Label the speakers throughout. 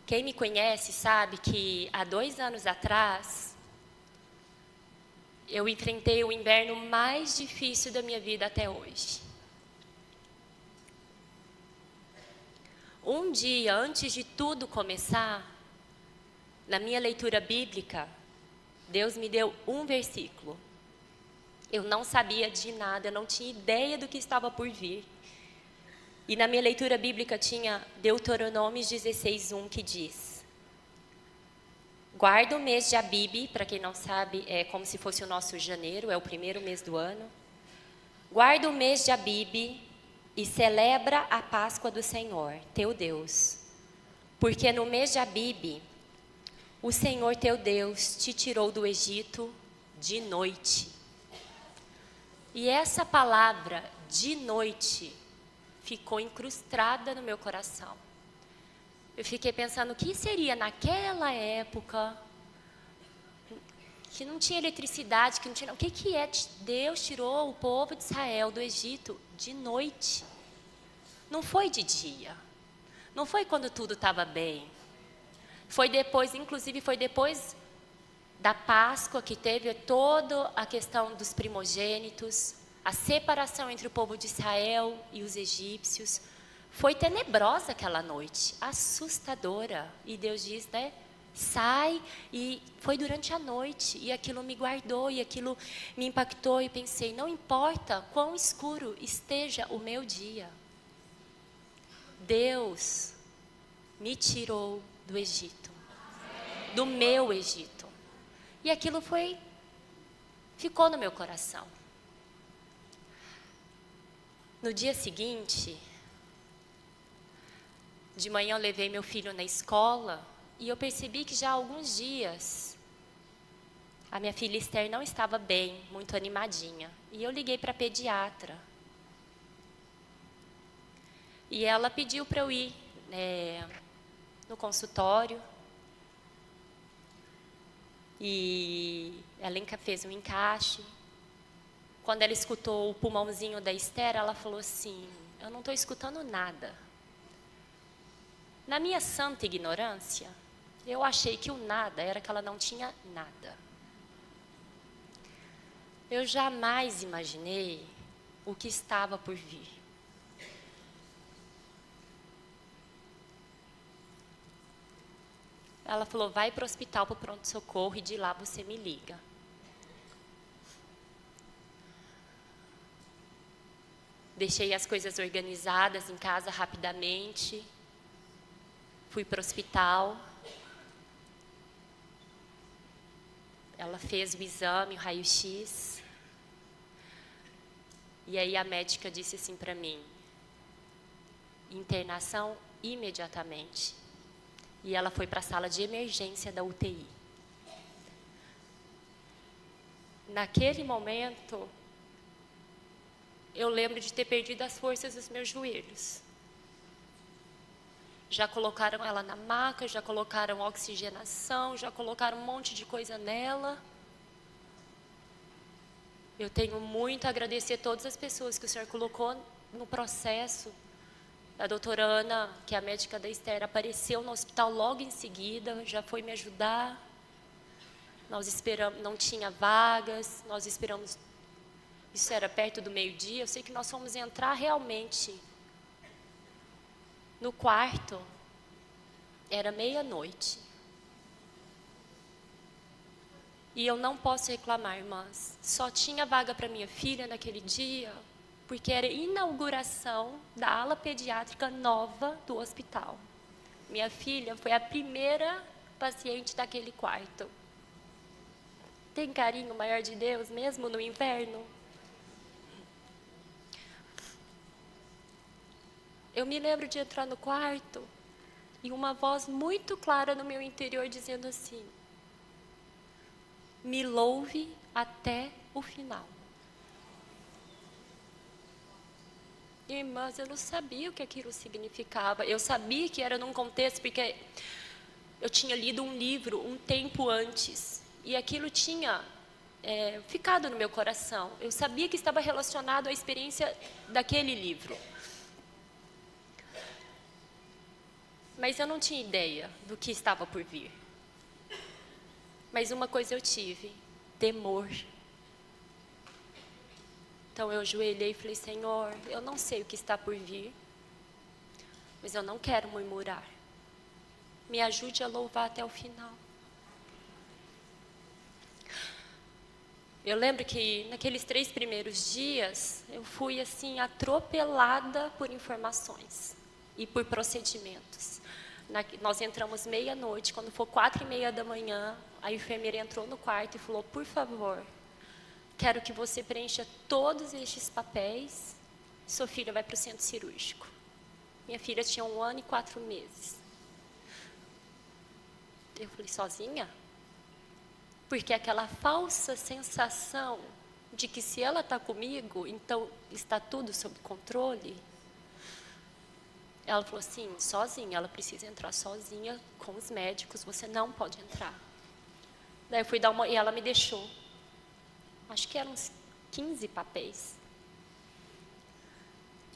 Speaker 1: Quem me conhece sabe que há 2 anos atrás, eu enfrentei o inverno mais difícil da minha vida até hoje. Um dia antes de tudo começar, na minha leitura bíblica, Deus me deu um versículo. Eu não sabia de nada, eu não tinha ideia do que estava por vir. E na minha leitura bíblica tinha Deuteronômio 16:1, que diz: guarda o mês de Abibe, para quem não sabe, é como se fosse o nosso janeiro, é o primeiro mês do ano. Guarda o mês de Abibe e celebra a Páscoa do Senhor, teu Deus. Porque no mês de Abibe, o Senhor teu Deus te tirou do Egito de noite. E essa palavra, de noite, ficou incrustada no meu coração. Eu fiquei pensando, o que seria naquela época, que não tinha eletricidade, que não tinha... O que é Deus tirou o povo de Israel do Egito de noite? Não foi de dia. Não foi quando tudo estava bem. Foi depois, inclusive foi depois da Páscoa, que teve toda a questão dos primogênitos, a separação entre o povo de Israel e os egípcios. Foi tenebrosa aquela noite, assustadora. E Deus diz, né? Sai. E foi durante a noite. E aquilo me guardou, e aquilo me impactou. E pensei, não importa quão escuro esteja o meu dia, Deus me tirou do Egito, do meu Egito. E aquilo ficou no meu coração. No dia seguinte, de manhã eu levei meu filho na escola e eu percebi que já há alguns dias a minha filha Esther não estava bem, muito animadinha. E eu liguei para a pediatra. E ela pediu para eu ir no consultório. E ela fez um encaixe. Quando ela escutou o pulmãozinho da Esther, ela falou assim, eu não estou escutando nada. Na minha santa ignorância, eu achei que o nada era que ela não tinha nada. Eu jamais imaginei o que estava por vir. Ela falou, vai para o hospital, para o pronto-socorro, e de lá você me liga. Deixei as coisas organizadas em casa rapidamente. Fui para o hospital. Ela fez o exame, o raio-x. E aí a médica disse assim para mim, internação imediatamente. E ela foi para a sala de emergência da UTI. Naquele momento, eu lembro de ter perdido as forças dos meus joelhos. Já colocaram ela na maca, já colocaram oxigenação, já colocaram um monte de coisa nela. Eu tenho muito a agradecer a todas as pessoas que o Senhor colocou no processo. A doutora Ana, que é a médica da Esther, apareceu no hospital logo em seguida, já foi me ajudar. Nós esperamos, não tinha vagas, nós esperamos, isso era perto do meio-dia, eu sei que nós fomos entrar realmente no quarto, era meia-noite. E eu não posso reclamar, irmãs, só tinha vaga para minha filha naquele dia, porque era inauguração da ala pediátrica nova do hospital. Minha filha foi a primeira paciente daquele quarto. Tem carinho maior de Deus, mesmo no inverno? Eu me lembro de entrar no quarto e uma voz muito clara no meu interior dizendo assim, me louve até o final. Irmãs, eu não sabia o que aquilo significava. Eu sabia que era num contexto, porque eu tinha lido um livro um tempo antes. E aquilo tinha ficado no meu coração. Eu sabia que estava relacionado à experiência daquele livro. Mas eu não tinha ideia do que estava por vir. Mas uma coisa eu tive: temor. Então eu ajoelhei e falei: Senhor, eu não sei o que está por vir, mas eu não quero murmurar. Me ajude a louvar até o final. Eu lembro que naqueles 3 primeiros dias, eu fui assim atropelada por informações e por procedimentos. Nós entramos meia-noite, quando for 4:30 da manhã, a enfermeira entrou no quarto e falou: por favor, quero que você preencha todos estes papéis, sua filha vai para o centro cirúrgico. Minha filha tinha 1 ano e 4 meses. Eu falei: sozinha? Porque aquela falsa sensação de que se ela está comigo, então está tudo sob controle. Ela falou assim: sozinha, ela precisa entrar sozinha com os médicos, você não pode entrar. Daí eu fui dar uma, e ela me deixou, acho que eram uns 15 papéis.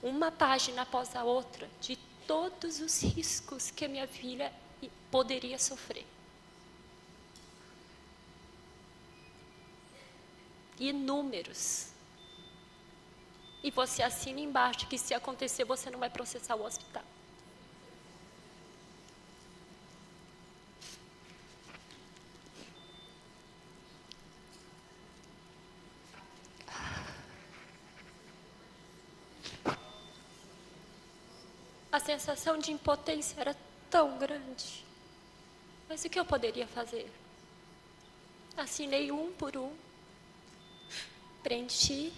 Speaker 1: Uma página após a outra, de todos os riscos que a minha filha poderia sofrer. Inúmeros. E você assina embaixo que se acontecer você não vai processar o hospital. A sensação de impotência era tão grande. Mas o que eu poderia fazer? Assinei um por um. Preenchi,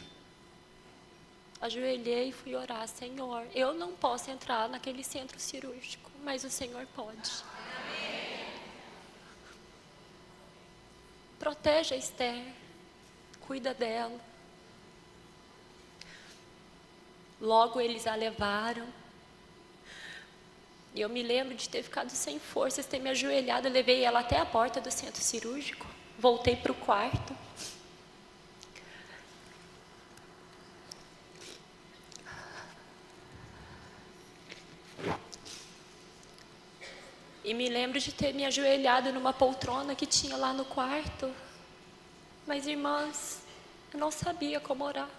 Speaker 1: ajoelhei e fui orar: Senhor, eu não posso entrar naquele centro cirúrgico, mas o Senhor pode. Amém. Protege a Esther, cuida dela. Logo eles a levaram. E eu me lembro de ter ficado sem forças, ter me ajoelhado, eu levei ela até a porta do centro cirúrgico, voltei para o quarto. E me lembro de ter me ajoelhado numa poltrona que tinha lá no quarto. Mas, irmãs, eu não sabia como orar.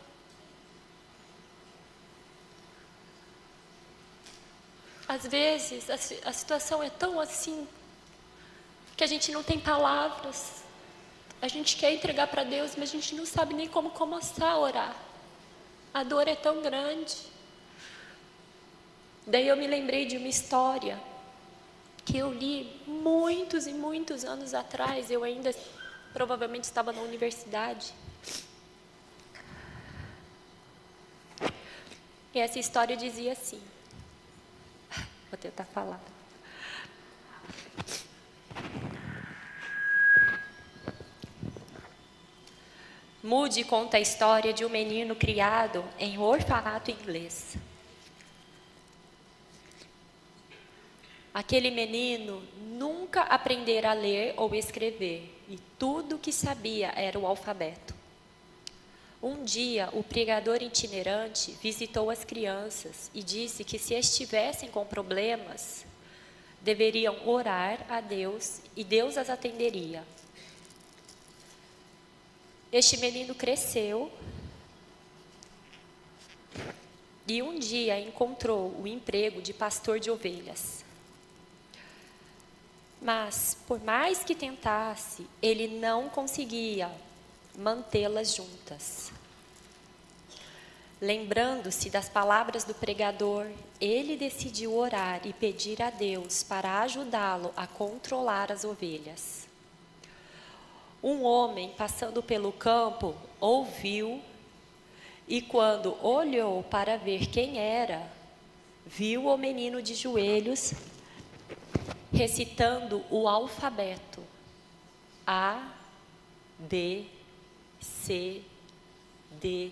Speaker 1: Às vezes, a situação é tão assim, que a gente não tem palavras. A gente quer entregar para Deus, mas a gente não sabe nem como começar a orar. A dor é tão grande. Daí eu me lembrei de uma história que eu li muitos e muitos anos atrás. Eu ainda provavelmente estava na universidade. E essa história dizia assim, vou tentar falar. Moody conta a história de um menino criado em um orfanato inglês. Aquele menino nunca aprendera a ler ou escrever, e tudo que sabia era o alfabeto. Um dia, o pregador itinerante visitou as crianças e disse que se estivessem com problemas, deveriam orar a Deus e Deus as atenderia. Este menino cresceu e um dia encontrou o emprego de pastor de ovelhas. Mas, por mais que tentasse, ele não conseguia mantê-las juntas. Lembrando-se das palavras do pregador, ele decidiu orar e pedir a Deus para ajudá-lo a controlar as ovelhas. Um homem passando pelo campo ouviu e, quando olhou para ver quem era, viu o menino de joelhos recitando o alfabeto: A, B, C, D.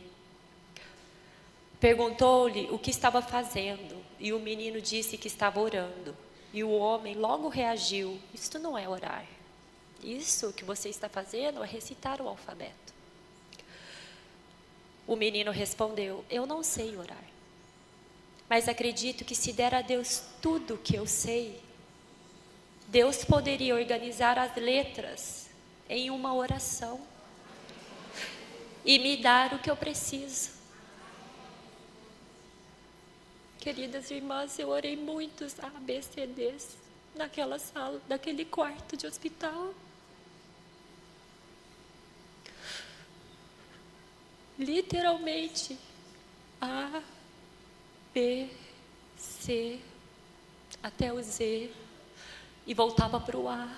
Speaker 1: Perguntou-lhe o que estava fazendo e o menino disse que estava orando. E o homem logo reagiu: isto não é orar. Isso que você está fazendo é recitar o alfabeto. O menino respondeu: eu não sei orar, mas acredito que se der a Deus tudo o que eu sei, Deus poderia organizar as letras em uma oração e me dar o que eu preciso. Queridas irmãs, eu orei muitos ABCDs naquela sala, naquele quarto de hospital. Literalmente, A, B, C, até o Z, e voltava para o A.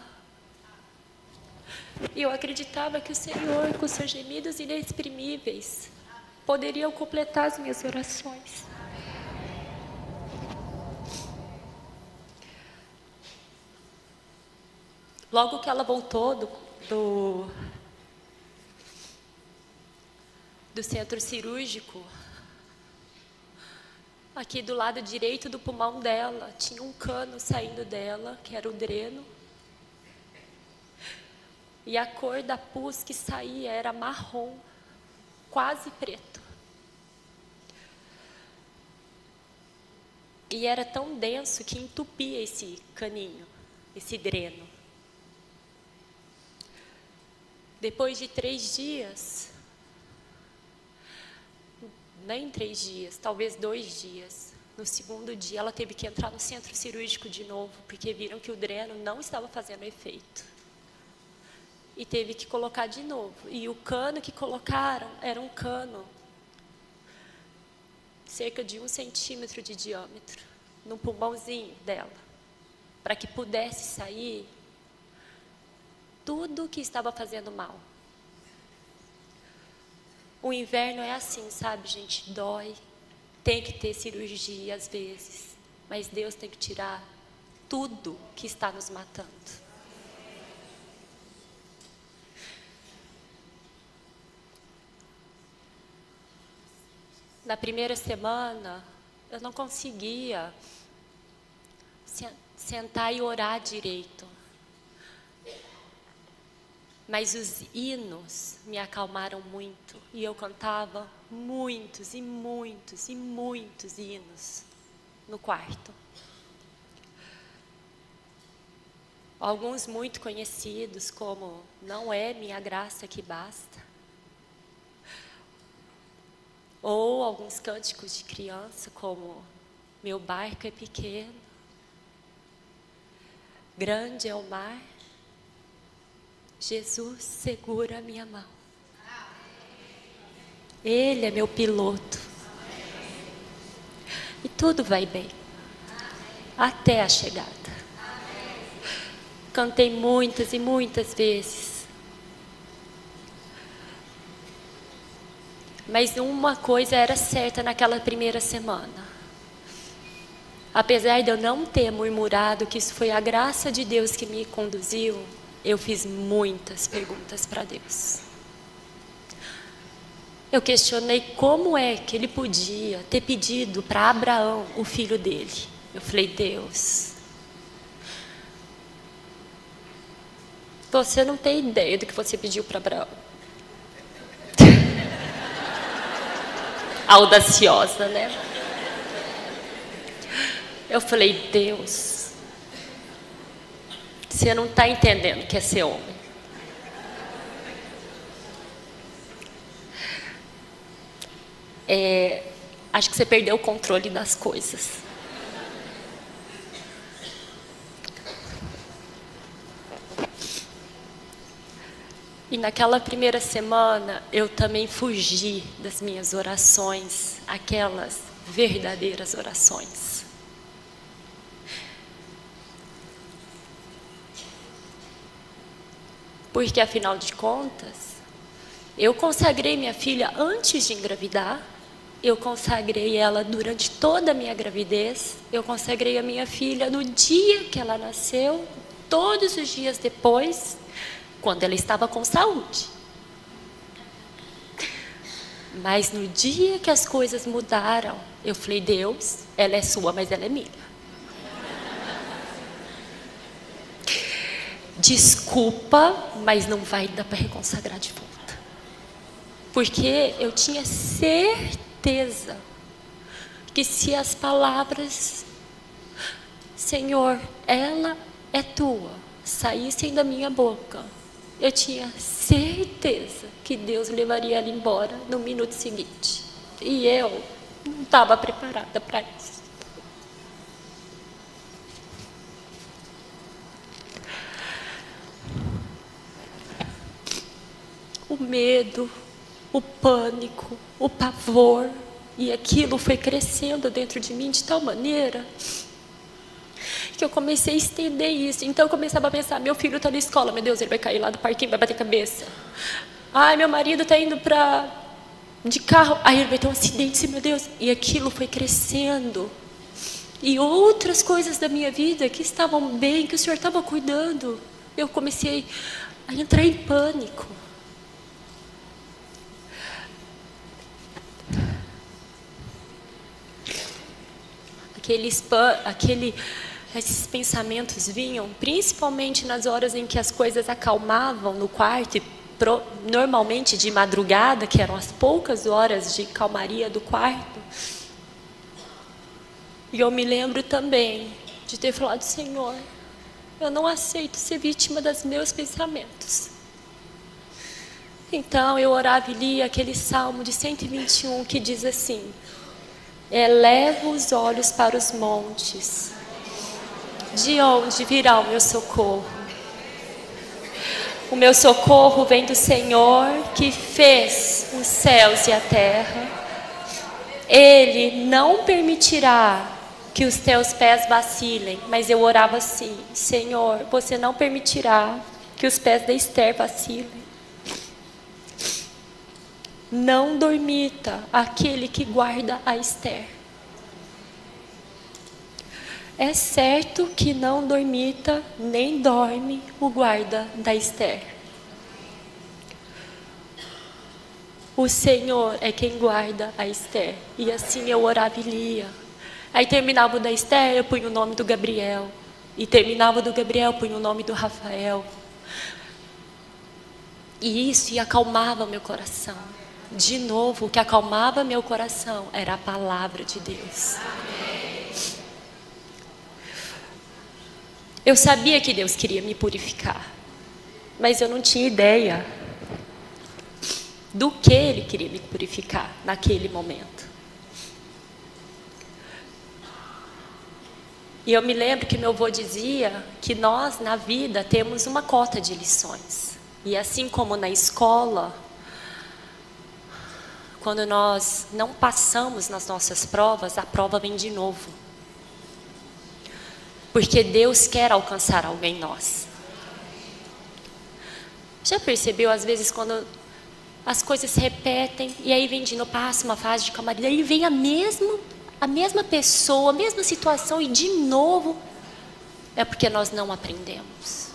Speaker 1: E eu acreditava que o Senhor, com seus gemidos inexprimíveis, poderiam completar as minhas orações. Logo que ela voltou do centro cirúrgico, aqui do lado direito do pulmão dela, tinha um cano saindo dela, que era o dreno. E a cor da pus que saía era marrom, quase preto. E era tão denso que entupia esse caninho, esse dreno. Depois de 3 dias, nem 3 dias, talvez 2 dias, no segundo dia ela teve que entrar no centro cirúrgico de novo, porque viram que o dreno não estava fazendo efeito. E teve que colocar de novo. E o cano que colocaram era um cano cerca de 1 centímetro de diâmetro, no pulmãozinho dela, para que pudesse sair tudo que estava fazendo mal. O inverno é assim, sabe, gente? Dói, tem que ter cirurgia às vezes, mas Deus tem que tirar tudo que está nos matando. Na primeira semana, eu não conseguia sentar e orar direito. Mas os hinos me acalmaram muito. E eu cantava muitos e muitos e muitos hinos no quarto. Alguns muito conhecidos, como Não é minha graça que basta. Ou alguns cânticos de criança, como Meu barco é pequeno, grande é o mar, Jesus segura a minha mão. Ele é meu piloto. E tudo vai bem, até a chegada. Cantei muitas e muitas vezes. Mas uma coisa era certa naquela primeira semana. Apesar de eu não ter murmurado que isso foi a graça de Deus que me conduziu, eu fiz muitas perguntas para Deus. Eu questionei como é que ele podia ter pedido para Abraão, o filho dele. Eu falei, Deus, você não tem ideia do que você pediu para Abraão. Audaciosa, né? Eu falei, Deus, você não está entendendo o que é ser homem. Acho que você perdeu o controle das coisas. E naquela primeira semana, eu também fugi das minhas orações, aquelas verdadeiras orações. Porque, afinal de contas, eu consagrei minha filha antes de engravidar, eu consagrei ela durante toda a minha gravidez, eu consagrei a minha filha no dia que ela nasceu, todos os dias depois, quando ela estava com saúde. Mas no dia que as coisas mudaram, eu falei, Deus, ela é sua, mas ela é minha. Desculpa, mas não vai dar para reconsagrar de volta. Porque eu tinha certeza que se as palavras, Senhor, ela é tua, saíssem da minha boca, eu tinha certeza que Deus levaria ela embora no minuto seguinte. E eu não estava preparada para isso. O medo, o pânico, o pavor, e aquilo foi crescendo dentro de mim de tal maneira que eu comecei a estender isso. Então eu começava a pensar, meu filho está na escola, meu Deus, ele vai cair lá do parquinho, vai bater cabeça. Ai, meu marido está indo de carro, aí ele vai ter um acidente, meu Deus. E aquilo foi crescendo. E outras coisas da minha vida que estavam bem, que o Senhor estava cuidando, eu comecei a entrar em pânico. Esses pensamentos vinham principalmente nas horas em que as coisas acalmavam no quarto, normalmente de madrugada, que eram as poucas horas de calmaria do quarto. E eu me lembro também de ter falado, Senhor, eu não aceito ser vítima dos meus pensamentos. Então eu orava e lia aquele Salmo de 121 que diz assim: eleva os olhos para os montes, de onde virá o meu socorro? O meu socorro vem do Senhor que fez os céus e a terra. Ele não permitirá que os teus pés vacilem. Mas eu orava assim, Senhor, você não permitirá que os pés da Esther vacilem. Não dormita aquele que guarda a Esther. É certo que não dormita, nem dorme o guarda da Esther. O Senhor é quem guarda a Esther. E assim eu orava e lia. Aí terminava o da Esther, eu punha o nome do Gabriel. E terminava do Gabriel, eu punha o nome do Rafael. E isso acalmava meu coração. De novo, o que acalmava meu coração era a palavra de Deus. Eu sabia que Deus queria me purificar, mas eu não tinha ideia do que Ele queria me purificar naquele momento. E eu me lembro que meu avô dizia que nós, na vida, temos uma cota de lições. E assim como na escola, quando nós não passamos nas nossas provas, a prova vem de novo. Porque Deus quer alcançar algo em nós. Já percebeu, às vezes, quando as coisas se repetem, e aí vem de novo, passa uma fase de calmaria, e vem a mesma pessoa, a mesma situação, e de novo, é porque nós não aprendemos.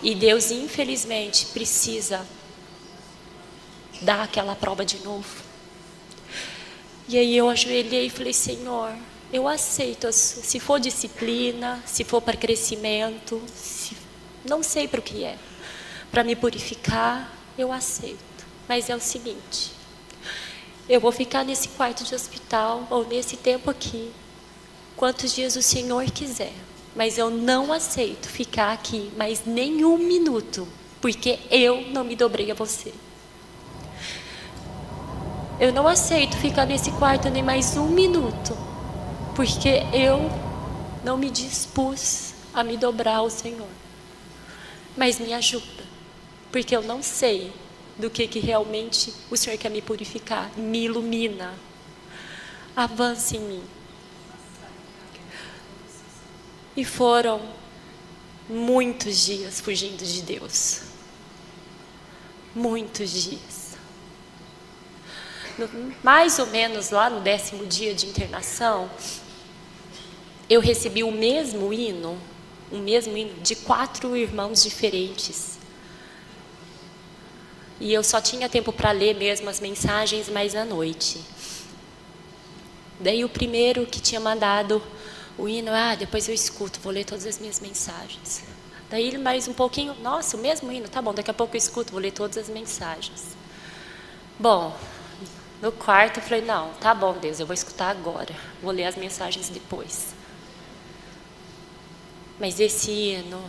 Speaker 1: E Deus, infelizmente, precisa dar aquela prova de novo. E aí eu ajoelhei e falei, Senhor, eu aceito, se for disciplina, se for para crescimento, não sei para o que é, para me purificar, eu aceito. Mas é o seguinte, eu vou ficar nesse quarto de hospital, ou nesse tempo aqui, quantos dias o Senhor quiser, mas eu não aceito ficar aqui mais nenhum minuto, porque eu não me dobrei a você. Eu não aceito ficar nesse quarto nem mais um minuto, porque eu não me dispus a me dobrar ao Senhor. Mas me ajuda, porque eu não sei do que realmente o Senhor quer me purificar. Me ilumina. Avance em mim. E foram muitos dias fugindo de Deus. Muitos dias. Mais ou menos lá no 10º dia de internação, eu recebi o mesmo hino de 4 irmãos diferentes. E eu só tinha tempo para ler mesmo as mensagens mais à noite. Daí o primeiro que tinha mandado o hino, depois eu escuto, vou ler todas as minhas mensagens. Daí mais um pouquinho, nossa, o mesmo hino, tá bom, daqui a pouco eu escuto, vou ler todas as mensagens. Bom, no quarto eu falei, não, tá bom Deus, eu vou escutar agora, vou ler as mensagens depois. Mas esse hino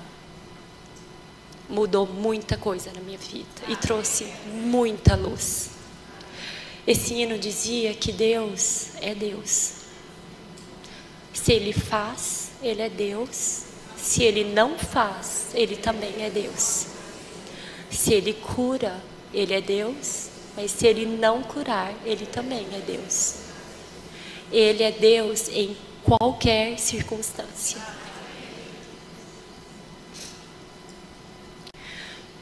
Speaker 1: mudou muita coisa na minha vida e trouxe muita luz. Esse hino dizia que Deus é Deus. Se Ele faz, Ele é Deus. Se Ele não faz, Ele também é Deus. Se Ele cura, Ele é Deus. Mas se Ele não curar, Ele também é Deus. Ele é Deus em qualquer circunstância.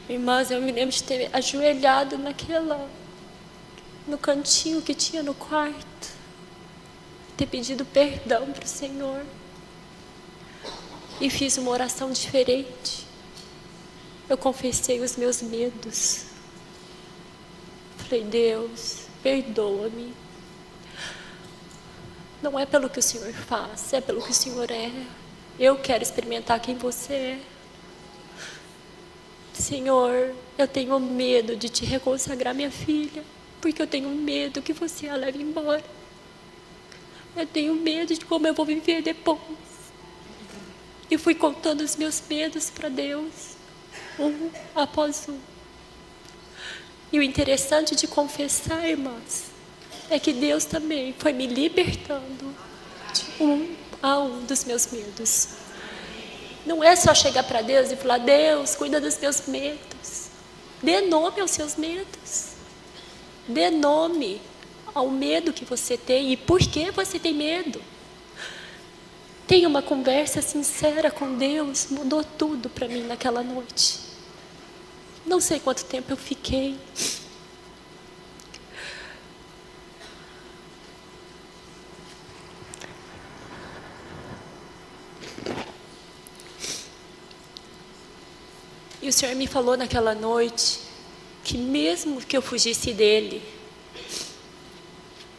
Speaker 1: Irmãs, eu me lembro de ter ajoelhado no cantinho que tinha no quarto, ter pedido perdão para o Senhor, e fiz uma oração diferente. Eu confessei os meus medos. Falei: Deus, perdoa-me. Não é pelo que o Senhor faz, é pelo que o Senhor é. Eu quero experimentar quem você é. Senhor, eu tenho medo de te reconsagrar minha filha, porque eu tenho medo que você a leve embora. Eu tenho medo de como eu vou viver depois. E fui contando os meus medos para Deus, um após um. E o interessante de confessar, irmãs, é que Deus também foi me libertando de um a um dos meus medos. Não é só chegar para Deus e falar: Deus, cuida dos meus medos. Dê nome aos seus medos. Dê nome ao medo que você tem e por que você tem medo. Tenha uma conversa sincera com Deus. Mudou tudo para mim naquela noite. Não sei quanto tempo eu fiquei. E o Senhor me falou naquela noite que mesmo que eu fugisse dele,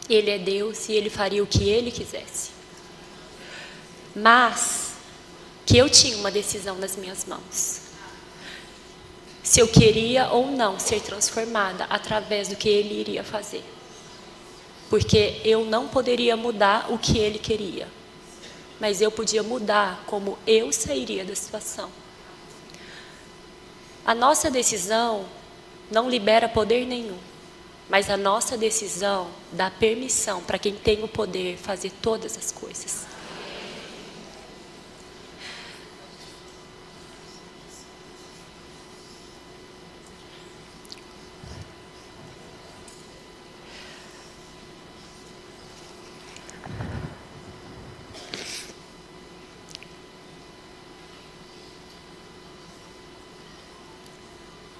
Speaker 1: Ele é Deus e Ele faria o que Ele quisesse. Mas que eu tinha uma decisão nas minhas mãos. Se eu queria ou não ser transformada através do que Ele iria fazer. Porque eu não poderia mudar o que Ele queria. Mas eu podia mudar como eu sairia da situação. A nossa decisão não libera poder nenhum, mas a nossa decisão dá permissão para quem tem o poder fazer todas as coisas.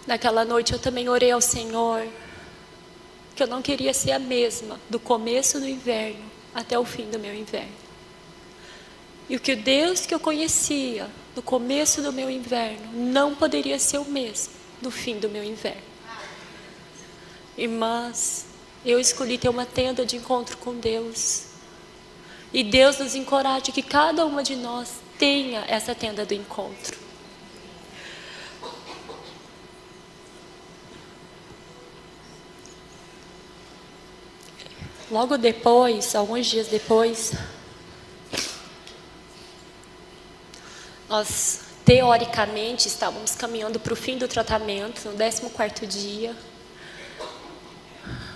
Speaker 1: Naquela noite eu também orei ao Senhor, que eu não queria ser a mesma do começo do inverno até o fim do meu inverno. E o que o Deus que eu conhecia no começo do meu inverno não poderia ser o mesmo do fim do meu inverno. Irmãs, eu escolhi ter uma tenda de encontro com Deus. E Deus nos encoraja que cada uma de nós tenha essa tenda do encontro. Logo depois, alguns dias depois, nós teoricamente estávamos caminhando para o fim do tratamento, no 14º dia,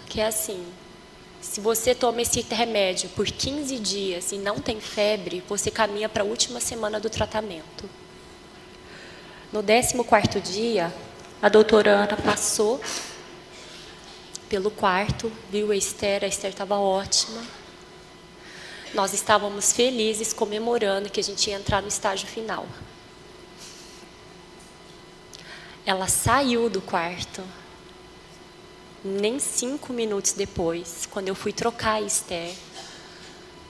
Speaker 1: que é assim: se você toma esse remédio por 15 dias e não tem febre, você caminha para a última semana do tratamento. No 14º dia, a doutora Ana passou pelo quarto, viu a Esther estava ótima. Nós estávamos felizes, comemorando que a gente ia entrar no estágio final. Ela saiu do quarto, nem 5 minutos depois, quando eu fui trocar a Esther,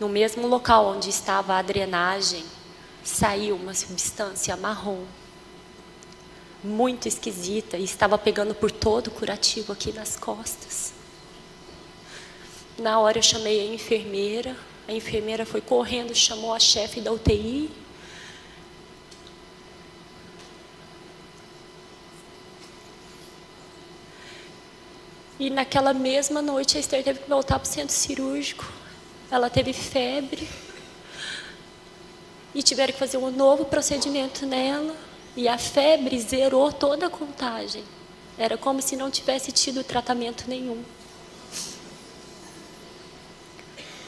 Speaker 1: no mesmo local onde estava a drenagem, saiu uma substância marrom, muito esquisita, e estava pegando por todo o curativo aqui nas costas. Na hora eu chamei a enfermeira foi correndo, chamou a chefe da UTI. E naquela mesma noite a Esther teve que voltar para o centro cirúrgico. Ela teve febre. E tiveram que fazer um novo procedimento nela. E a febre zerou toda a contagem. Era como se não tivesse tido tratamento nenhum.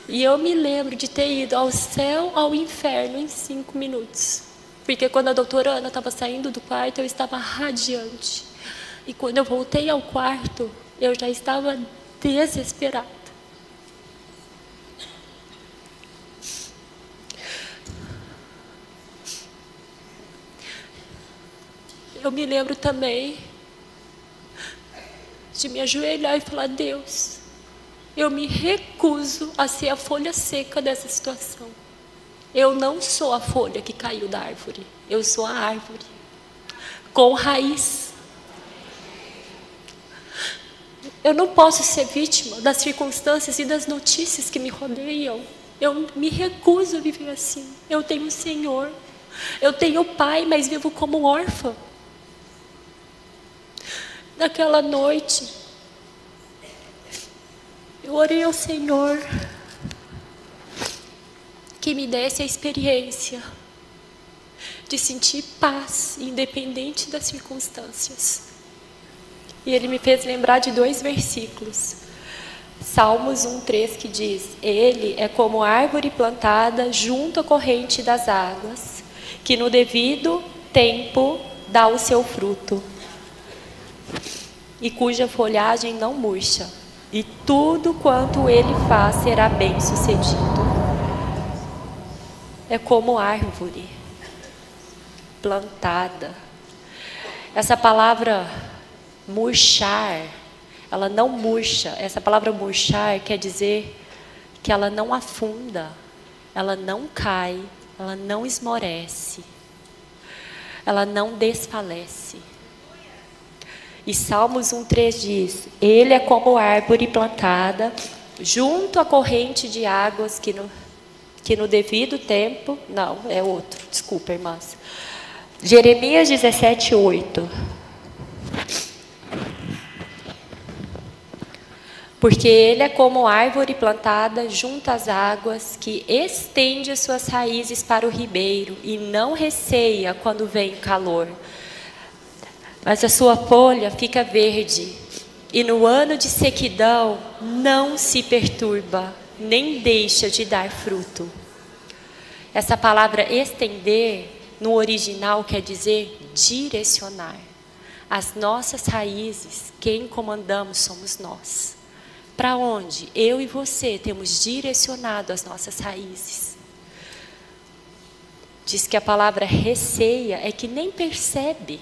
Speaker 1: E eu me lembro de ter ido ao céu, ao inferno em 5 minutos. Porque quando a doutora Ana estava saindo do quarto, eu estava radiante. E quando eu voltei ao quarto, eu já estava desesperada. Eu me lembro também de me ajoelhar e falar: Deus, eu me recuso a ser a folha seca dessa situação. Eu não sou a folha que caiu da árvore. Eu sou a árvore com raiz. Eu não posso ser vítima das circunstâncias e das notícias que me rodeiam. Eu me recuso a viver assim. Eu tenho um Senhor. Eu tenho pai, mas vivo como órfã. Naquela noite, eu orei ao Senhor que me desse a experiência de sentir paz, independente das circunstâncias. E Ele me fez lembrar de 2 versículos. Salmos 1:3, que diz: Ele é como árvore plantada junto à corrente das águas, que no devido tempo dá o seu fruto, e cuja folhagem não murcha, e tudo quanto ele faz será bem sucedido. É como árvore plantada. Essa palavra murchar, ela não murcha. Essa palavra murchar quer dizer que ela não afunda, ela não cai, ela não esmorece, ela não desfalece. E Salmos 1:3 diz: Ele é como árvore plantada junto à corrente de águas que no devido tempo... Não, é outro, desculpa, irmãs. Jeremias 17:8. Porque ele é como árvore plantada junto às águas, que estende as suas raízes para o ribeiro e não receia quando vem o calor. Mas a sua folha fica verde, e no ano de sequidão não se perturba, nem deixa de dar fruto. Essa palavra estender, no original, quer dizer direcionar. As nossas raízes, quem comandamos somos nós. Para onde eu e você temos direcionado as nossas raízes? Diz que a palavra receia é que nem percebe.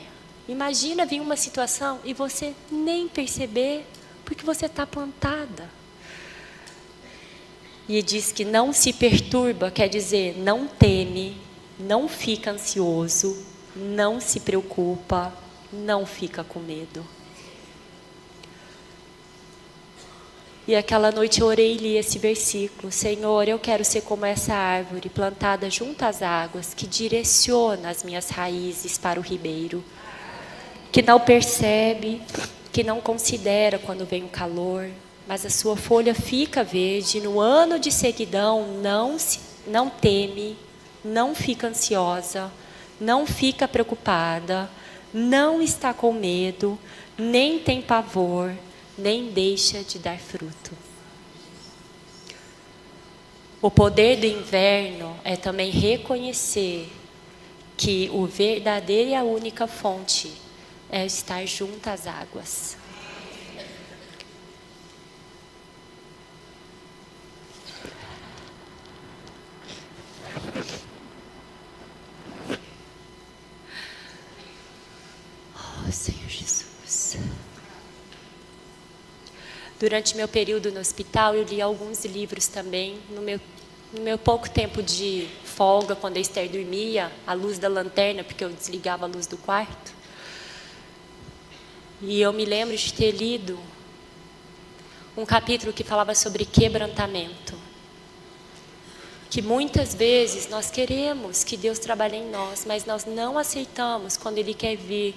Speaker 1: Imagina vir uma situação e você nem perceber, porque você está plantada. E diz que não se perturba, quer dizer, não teme, não fica ansioso, não se preocupa, não fica com medo. E aquela noite eu orei e li esse versículo: Senhor, eu quero ser como essa árvore plantada junto às águas, que direciona as minhas raízes para o ribeiro, que não percebe, que não considera quando vem o calor, mas a sua folha fica verde, no ano de sequidão não teme, não fica ansiosa, não fica preocupada, não está com medo, nem tem pavor, nem deixa de dar fruto. O poder do inverno é também reconhecer que o verdadeiro e a única fonte é estar junto às águas. Oh, Senhor Jesus. Durante meu período no hospital, eu li alguns livros também. No meu pouco tempo de folga, quando a Esther dormia, à luz da lanterna, porque eu desligava a luz do quarto. E eu me lembro de ter lido um capítulo que falava sobre quebrantamento. Que muitas vezes nós queremos que Deus trabalhe em nós, mas nós não aceitamos quando Ele quer vir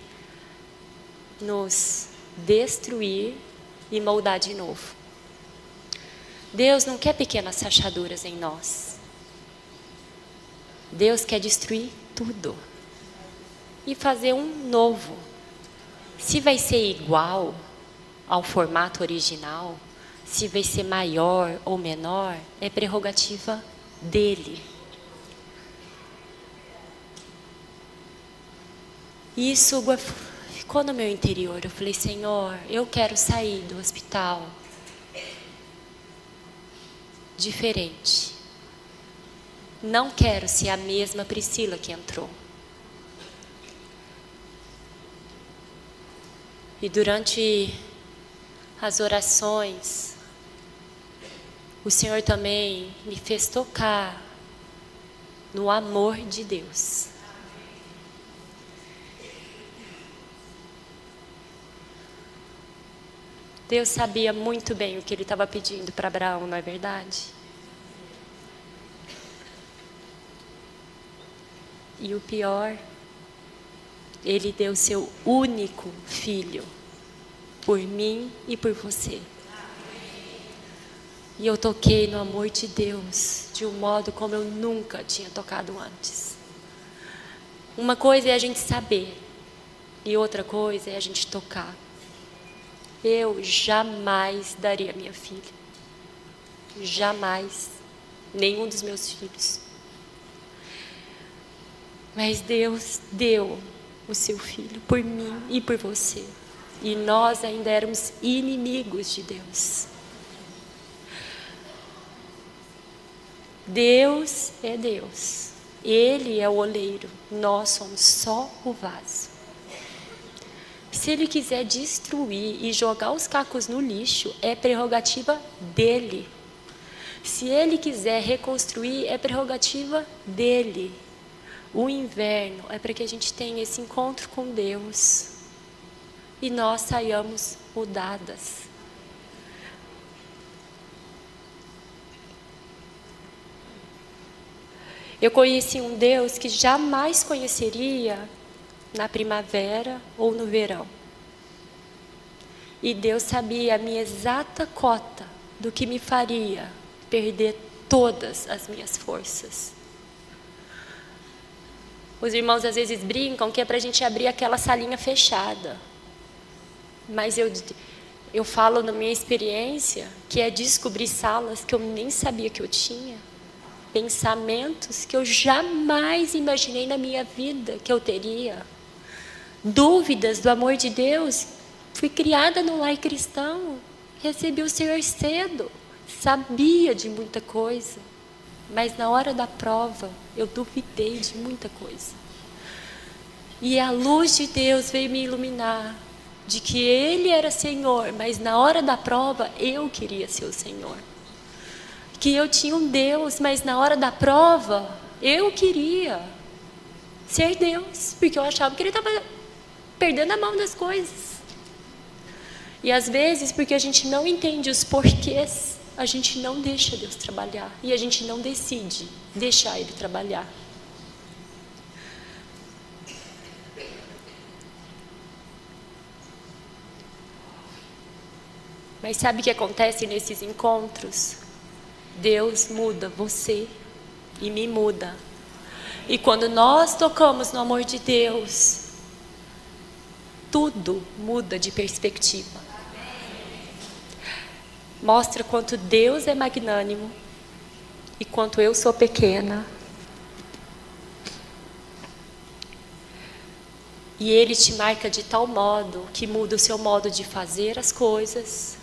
Speaker 1: nos destruir e moldar de novo. Deus não quer pequenas rachaduras em nós. Deus quer destruir tudo e fazer um novo. Se vai ser igual ao formato original, se vai ser maior ou menor, é prerrogativa dele. E isso ficou no meu interior. Eu falei, Senhor, eu quero sair do hospital diferente. Não quero ser a mesma Priscila que entrou. E durante as orações, o Senhor também me fez tocar no amor de Deus. Deus sabia muito bem o que Ele estava pedindo para Abraão, não é verdade? E o pior, Ele deu seu único filho por mim e por você. E eu toquei no amor de Deus de um modo como eu nunca tinha tocado antes. Uma coisa é a gente saber e outra coisa é a gente tocar. Eu jamais daria minha filha. Jamais. Nenhum dos meus filhos. Mas Deus deu o seu filho por mim e por você. E nós ainda éramos inimigos de Deus. Deus é Deus. Ele é o oleiro. Nós somos só o vaso. Se Ele quiser destruir e jogar os cacos no lixo, é prerrogativa dele. Se Ele quiser reconstruir, é prerrogativa dele. O inverno é para que a gente tenha esse encontro com Deus e nós saiamos mudadas. Eu conheci um Deus que jamais conheceria na primavera ou no verão. E Deus sabia a minha exata cota do que me faria perder todas as minhas forças. Os irmãos às vezes brincam que é para a gente abrir aquela salinha fechada. Mas eu falo na minha experiência que é descobrir salas que eu nem sabia que eu tinha. Pensamentos que eu jamais imaginei na minha vida que eu teria. Dúvidas do amor de Deus. Fui criada no lar cristão. Recebi o Senhor cedo. Sabia de muita coisa. Mas na hora da prova, eu duvidei de muita coisa. E a luz de Deus veio me iluminar. De que Ele era Senhor, mas na hora da prova, eu queria ser o Senhor. Que eu tinha um Deus, mas na hora da prova, eu queria ser Deus. Porque eu achava que Ele estava perdendo a mão das coisas. E às vezes, porque a gente não entende os porquês, a gente não deixa Deus trabalhar. E a gente não decide deixar Ele trabalhar. Mas sabe o que acontece nesses encontros? Deus muda você e me muda. E quando nós tocamos no amor de Deus, tudo muda de perspectiva. Mostra quanto Deus é magnânimo e quanto eu sou pequena. E Ele te marca de tal modo que muda o seu modo de fazer as coisas,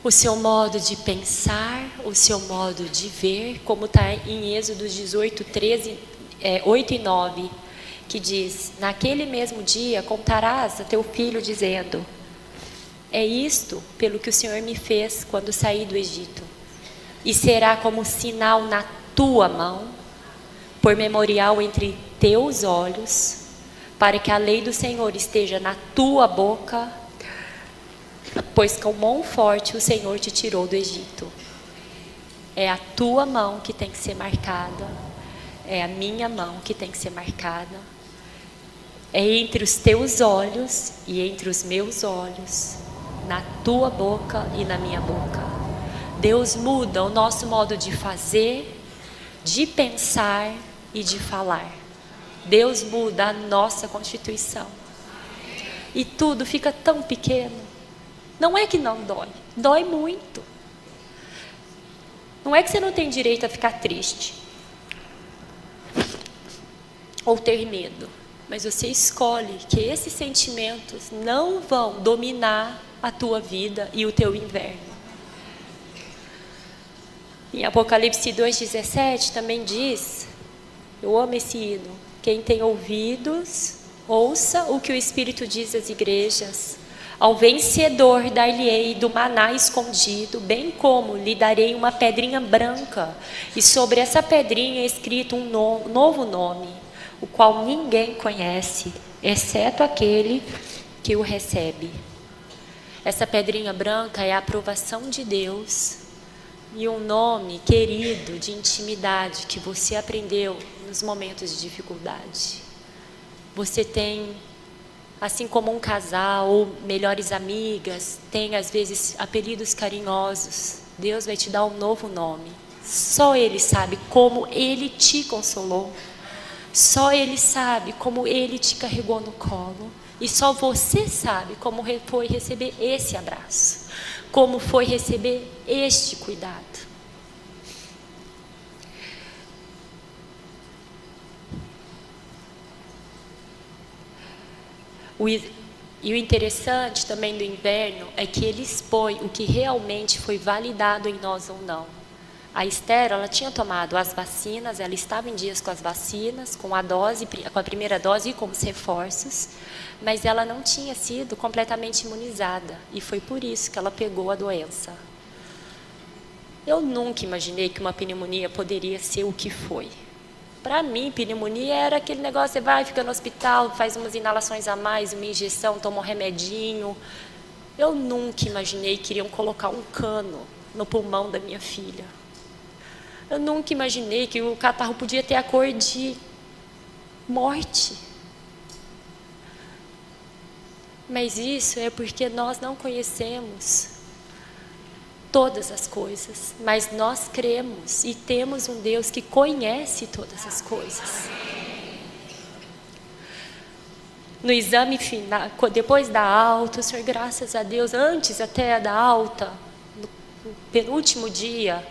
Speaker 1: o seu modo de pensar, o seu modo de ver, como está em Êxodo 18, 8 e 9, que diz: naquele mesmo dia contarás a teu filho dizendo: é isto pelo que o Senhor me fez quando saí do Egito, e será como sinal na tua mão, por memorial entre teus olhos, para que a lei do Senhor esteja na tua boca, pois com mão forte o Senhor te tirou do Egito. É a tua mão que tem que ser marcada, é a minha mão que tem que ser marcada, é entre os teus olhos e entre os meus olhos, na tua boca e na minha boca. Deus muda o nosso modo de fazer, de pensar, e de falar. Deus muda a nossa constituição. E tudo fica tão pequeno. Não é que não dói, dói muito. Não é que você não tem direito a ficar triste ou ter medo, mas você escolhe que esses sentimentos não vão dominar a tua vida e o teu inverno. Em Apocalipse 2,17 também diz, eu amo esse hino, quem tem ouvidos, ouça o que o Espírito diz às igrejas. Ao vencedor dar-lhe-ei do maná escondido, bem como lhe darei uma pedrinha branca, e sobre essa pedrinha é escrito um novo nome, o qual ninguém conhece, exceto aquele que o recebe. Essa pedrinha branca é a aprovação de Deus e um nome querido de intimidade que você aprendeu nos momentos de dificuldade. Você tem, assim como um casal ou melhores amigas, tem às vezes apelidos carinhosos. Deus vai te dar um novo nome. Só Ele sabe como Ele te consolou. Só Ele sabe como Ele te carregou no colo. E só você sabe como foi receber esse abraço. Como foi receber este cuidado. E o interessante também do inverno é que ele expõe o que realmente foi validado em nós ou não. A Esther, ela tinha tomado as vacinas, ela estava em dias com as vacinas, com a primeira dose e com os reforços, mas ela não tinha sido completamente imunizada, e foi por isso que ela pegou a doença. Eu nunca imaginei que uma pneumonia poderia ser o que foi. Para mim, pneumonia era aquele negócio, você vai, fica no hospital, faz umas inalações a mais, uma injeção, toma um remedinho. Eu nunca imaginei que iriam colocar um cano no pulmão da minha filha. Eu nunca imaginei que o catarro podia ter a cor de morte. Mas isso é porque nós não conhecemos todas as coisas, mas nós cremos e temos um Deus que conhece todas as coisas. No exame final, depois da alta, o Senhor, graças a Deus, antes até da alta, no penúltimo dia,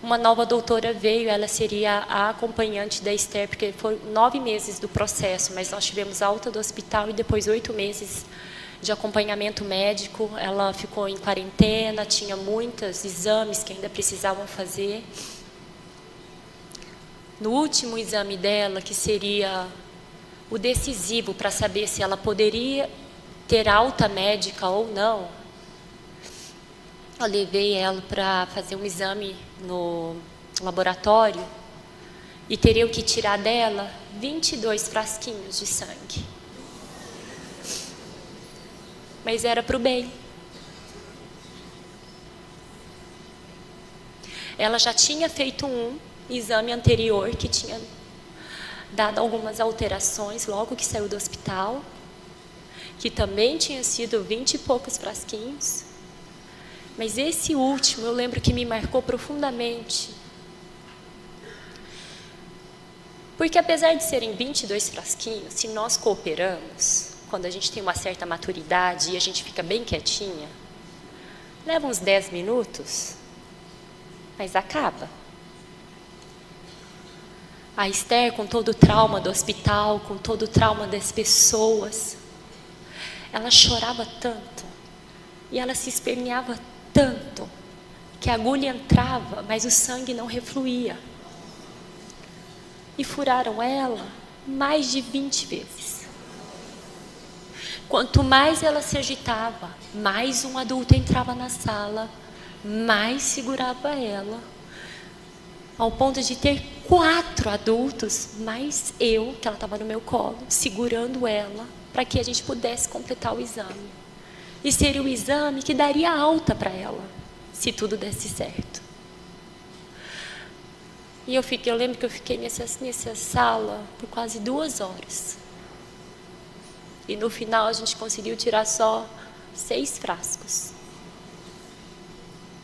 Speaker 1: uma nova doutora veio, ela seria a acompanhante da Esther, porque foram 9 meses do processo, mas nós tivemos alta do hospital e depois 8 meses de acompanhamento médico. Ela ficou em quarentena, tinha muitos exames que ainda precisavam fazer. No último exame dela, que seria o decisivo para saber se ela poderia ter alta médica ou não, eu levei ela para fazer um exame no laboratório e teriam que tirar dela 22 frasquinhos de sangue. Mas era para o bem. Ela já tinha feito um exame anterior que tinha dado algumas alterações logo que saiu do hospital, que também tinha sido 20 e poucos frasquinhos. Mas esse último, eu lembro que me marcou profundamente. Porque apesar de serem 22 frasquinhos, se nós cooperamos, quando a gente tem uma certa maturidade e a gente fica bem quietinha, leva uns 10 minutos, mas acaba. A Esther, com todo o trauma do hospital, com todo o trauma das pessoas, ela chorava tanto e ela se esperneava tanto que a agulha entrava, mas o sangue não refluía. E furaram ela mais de 20 vezes. Quanto mais ela se agitava, mais um adulto entrava na sala, mais segurava ela, ao ponto de ter 4 adultos, mais eu, que ela estava no meu colo, segurando ela, para que a gente pudesse completar o exame. E seria o exame que daria alta para ela, se tudo desse certo. E eu lembro que eu fiquei nessa sala por quase 2 horas. E no final a gente conseguiu tirar só 6 frascos.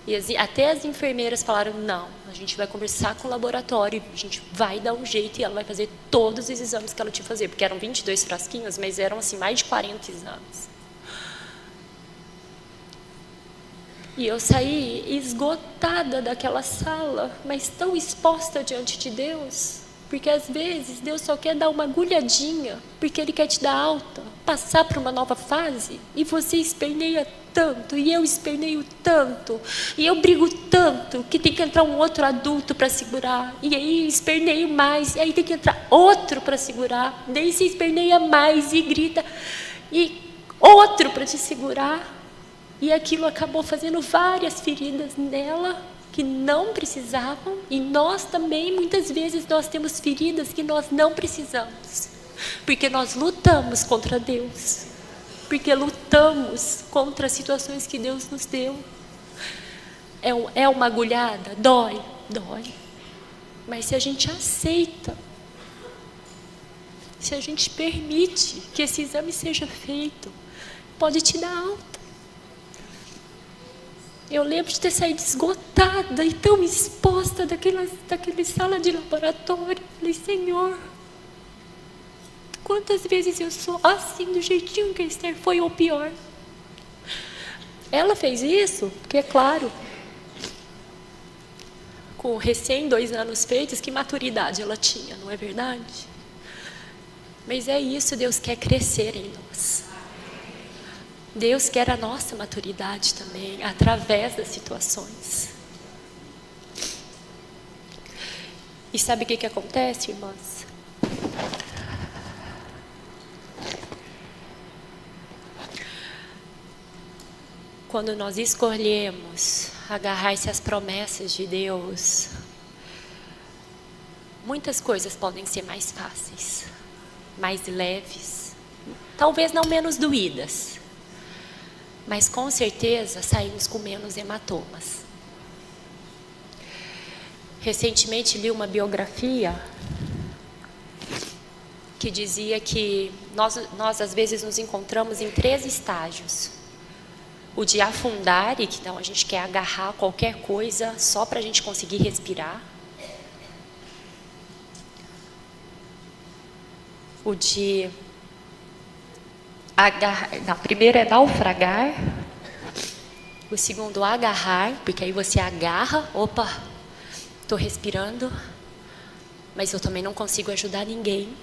Speaker 1: E até as enfermeiras falaram, não, a gente vai conversar com o laboratório, a gente vai dar um jeito e ela vai fazer todos os exames que ela tinha que fazer, porque eram 22 frasquinhos, mas eram assim, mais de 40 exames. E eu saí esgotada daquela sala, mas tão exposta diante de Deus, porque às vezes Deus só quer dar uma agulhadinha, porque Ele quer te dar alta, passar para uma nova fase, e você esperneia tanto, e eu esperneio tanto, e eu brigo tanto, que tem que entrar um outro adulto para segurar, e aí esperneio mais, e aí tem que entrar outro para segurar, daí você esperneia mais e grita, e outro para te segurar, e aquilo acabou fazendo várias feridas nela, que não precisavam, e nós também, muitas vezes, nós temos feridas que nós não precisamos, porque nós lutamos contra Deus, porque lutamos contra as situações que Deus nos deu. É uma agulhada? Dói, dói. Mas se a gente aceita, se a gente permite que esse exame seja feito, pode te dar alta. Eu lembro de ter saído esgotada e tão exposta daquele sala de laboratório. Falei, Senhor, quantas vezes eu sou assim, do jeitinho que a Esther foi, ou pior. Ela fez isso, porque é claro, com recém 2 anos feitos, que maturidade ela tinha, não é verdade? Mas é isso, Deus quer crescer em nós. Deus quer a nossa maturidade também, através das situações. E sabe o que acontece, irmãs? Quando nós escolhemos agarrar-se às promessas de Deus, muitas coisas podem ser mais fáceis, mais leves, talvez não menos doídas, mas com certeza saímos com menos hematomas. Recentemente li uma biografia que dizia que nós às vezes nos encontramos em 3 estágios. O de afundar, e que então a gente quer agarrar qualquer coisa só para a gente conseguir respirar. O de agarrar, não, primeiro é naufragar. O segundo, agarrar, porque aí você agarra, opa, estou respirando, mas eu também não consigo ajudar ninguém,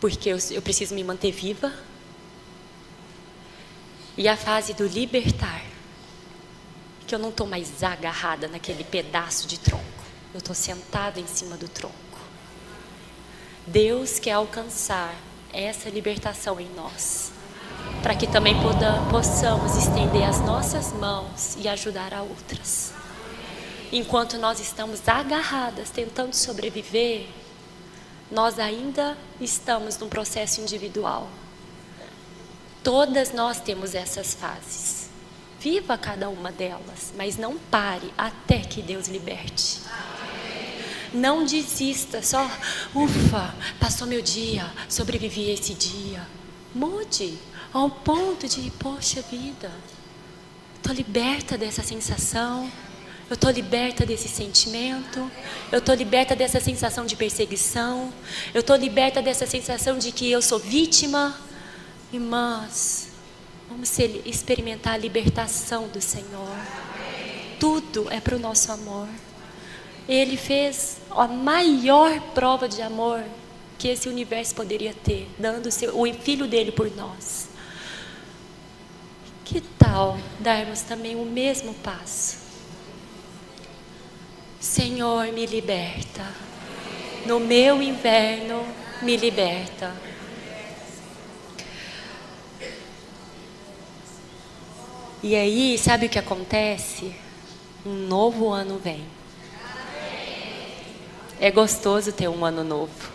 Speaker 1: porque eu preciso me manter viva. E a fase do libertar, que eu não estou mais agarrada naquele pedaço de tronco, eu estou sentada em cima do tronco. Deus quer alcançar essa libertação em nós, para que também possamos estender as nossas mãos e ajudar a outras. Enquanto nós estamos agarradas, tentando sobreviver, nós ainda estamos num processo individual. Todas nós temos essas fases. Viva cada uma delas, mas não pare até que Deus liberte. Não desista, só, ufa, passou meu dia, sobrevivi a esse dia. Mude ao ponto de, poxa vida, estou liberta dessa sensação, eu estou liberta desse sentimento, eu estou liberta dessa sensação de perseguição, eu estou liberta dessa sensação de que eu sou vítima. Irmãs, vamos experimentar a libertação do Senhor. Tudo é para o nosso amor. Ele fez a maior prova de amor que esse universo poderia ter, dando o Filho dele por nós. Que tal darmos também o mesmo passo? Senhor, me liberta. No meu inverno, me liberta. E aí, sabe o que acontece? Um novo ano vem. É gostoso ter um ano novo.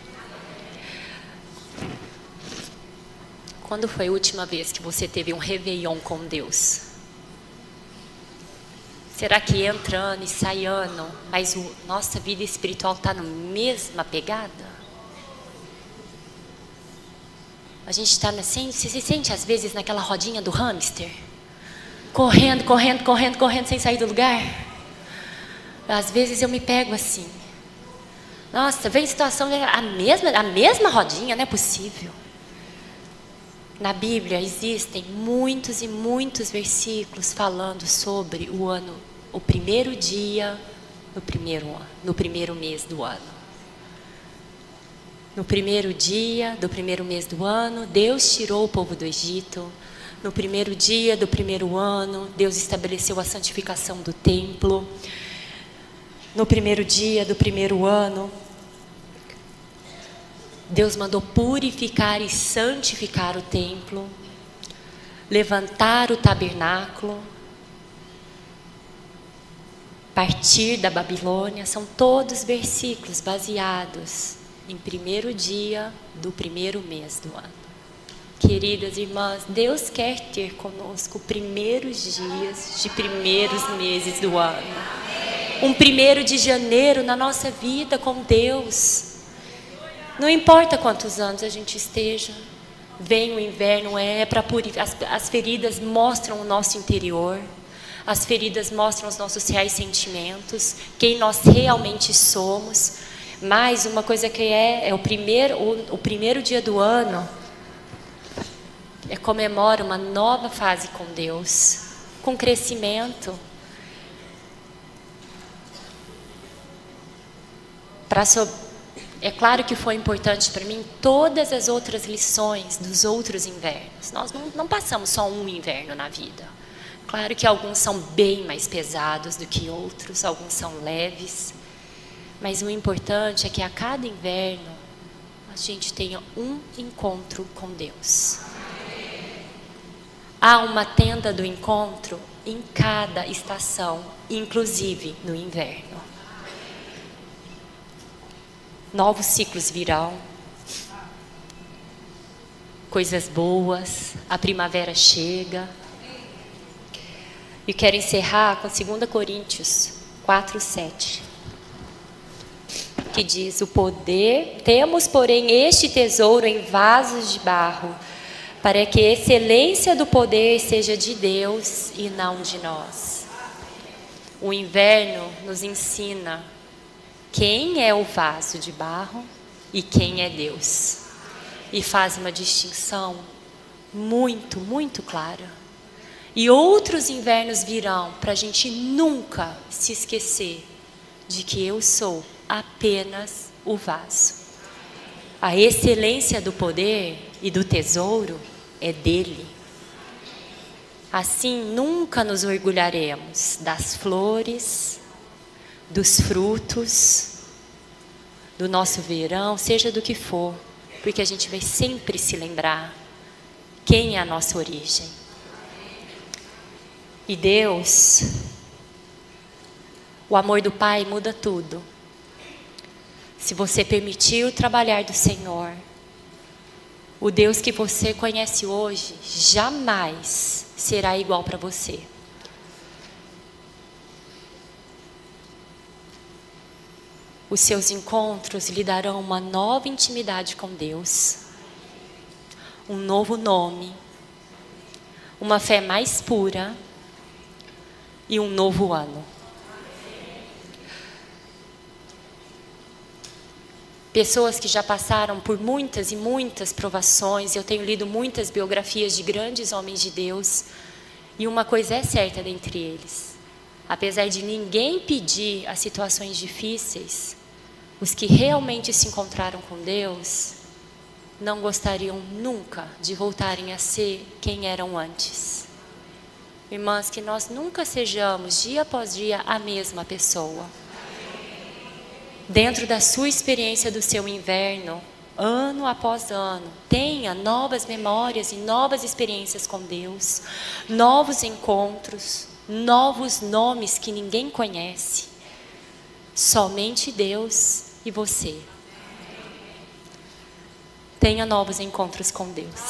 Speaker 1: Quando foi a última vez que você teve um réveillon com Deus? Será que entra ano e sai ano, mas nossa vida espiritual está na mesma pegada? A gente está assim, você se sente às vezes naquela rodinha do hamster? correndo, correndo, correndo, correndo, sem sair do lugar. Às vezes eu me pego assim. Nossa, vem situação, a mesma rodinha, não é possível. Na Bíblia existem muitos e muitos versículos falando sobre o primeiro dia no primeiro mês do ano. No primeiro dia do primeiro mês do ano, Deus tirou o povo do Egito. No primeiro dia do primeiro ano, Deus estabeleceu a santificação do templo. No primeiro dia do primeiro ano, Deus mandou purificar e santificar o templo, levantar o tabernáculo, partir da Babilônia. São todos versículos baseados em primeiro dia do primeiro mês do ano. Queridas irmãs, Deus quer ter conosco primeiros dias de primeiros meses do ano. Um 1º de janeiro na nossa vida com Deus. Não importa quantos anos a gente esteja, vem o inverno, para purificar. As feridas mostram o nosso interior, as feridas mostram os nossos reais sentimentos, quem nós realmente somos. Mas uma coisa que é o primeiro dia do ano, comemora uma nova fase com Deus, com crescimento. É claro que foi importante para mim todas as outras lições dos outros invernos. Nós não passamos só um inverno na vida. Claro que alguns são bem mais pesados do que outros, alguns são leves. Mas o importante é que a cada inverno a gente tenha um encontro com Deus. Há uma tenda do encontro em cada estação, inclusive no inverno. Novos ciclos virão, coisas boas, a primavera chega. E quero encerrar com 2 Coríntios 4:7, que diz: temos, porém, este tesouro em vasos de barro, para que a excelência do poder seja de Deus e não de nós. O inverno nos ensina quem é o vaso de barro e quem é Deus. E faz uma distinção muito, muito clara. E outros invernos virão para a gente nunca se esquecer de que eu sou apenas o vaso. A excelência do poder e do tesouro é dele. Assim, nunca nos orgulharemos das flores, dos frutos, do nosso verão, seja do que for, porque a gente vai sempre se lembrar quem é a nossa origem. E Deus, o amor do Pai muda tudo. Se você permitir o trabalhar do Senhor, o Deus que você conhece hoje jamais será igual para você. Os seus encontros lhe darão uma nova intimidade com Deus, um novo nome, uma fé mais pura e um novo ano. Pessoas que já passaram por muitas e muitas provações, eu tenho lido muitas biografias de grandes homens de Deus, e uma coisa é certa dentre eles: apesar de ninguém pedir as situações difíceis, os que realmente se encontraram com Deus não gostariam nunca de voltarem a ser quem eram antes. Irmãs, que nós nunca sejamos dia após dia a mesma pessoa. Dentro da sua experiência do seu inverno, ano após ano, tenha novas memórias e novas experiências com Deus, novos encontros, novos nomes que ninguém conhece. Somente Deus e você. Tenha novos encontros com Deus.